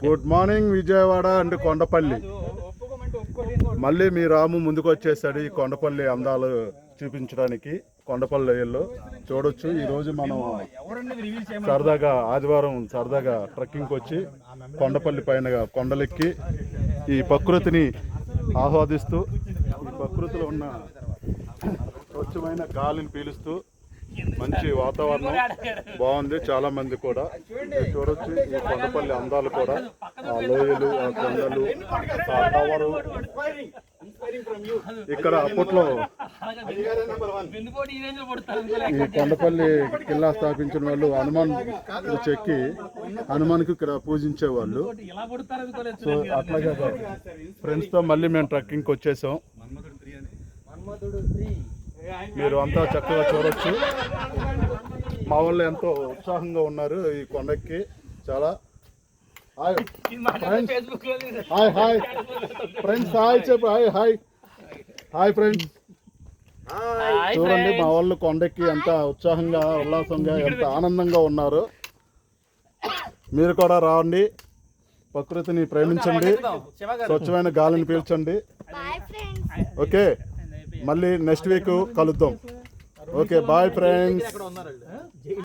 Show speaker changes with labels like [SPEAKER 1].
[SPEAKER 1] Good morning Vijayawada and Kondapalli. మళ్ళీ మీ రాము ముందుకు వచ్చేసాడు ఈ కొండపల్లి అందాలు చూపించడానికి. కొండపల్లి లోయల్లో చూడొచ్చు. ఈరోజు మనం సరదాగా ఆదివారం సరదాగా ట్రెక్కింగ్కి వచ్చి కొండపల్లి పైన కొండలెక్కి ఈ ప్రకృతిని ఆస్వాదిస్తూ ఈ ప్రకృతిలో ఉన్న స్వచ్ఛమైన గాలిని పీలుస్తూ మంచి వాతావరణం బాగుంది. చాలా మంది కూడా చూడొచ్చు ఈ కొండపల్లి అందాలు కూడా, ఆ లోయలు, ఆ కొండలు, ఆ టవరు. ఇక్కడ అప్పట్లో ఈ కొండపల్లి కిల్లా స్థాపించిన వాళ్ళు హనుమాన్ చెక్కి హనుమాన్కి ఇక్కడ పూజించేవాళ్ళు. సో అట్లాగే ఫ్రెండ్స్తో మళ్ళీ మేము ట్రెక్కింగ్కి వచ్చేసాం. మీరు అంతా చక్కగా చూడొచ్చు. మా వాళ్ళు ఎంతో ఉత్సాహంగా ఉన్నారు ఈ కొండకి. చాలా హాయ్ హాయ్ ఫ్రెండ్స్, హాయ్ చెప్పు, హాయ్ హాయ్ హాయ్ ఫ్రెండ్స్. చూడండి మా వాళ్ళు కొండకి ఎంత ఉత్సాహంగా, ఉల్లాసంగా, ఎంత ఆనందంగా ఉన్నారు. మీరు కూడా రాండి, ప్రకృతిని ప్రేమించండి, స్వచ్ఛమైన గాలిని పీల్చండి. ఓకే, మళ్ళీ నెక్స్ట్ వీక్ కలుద్దాం. Okay, bye friends.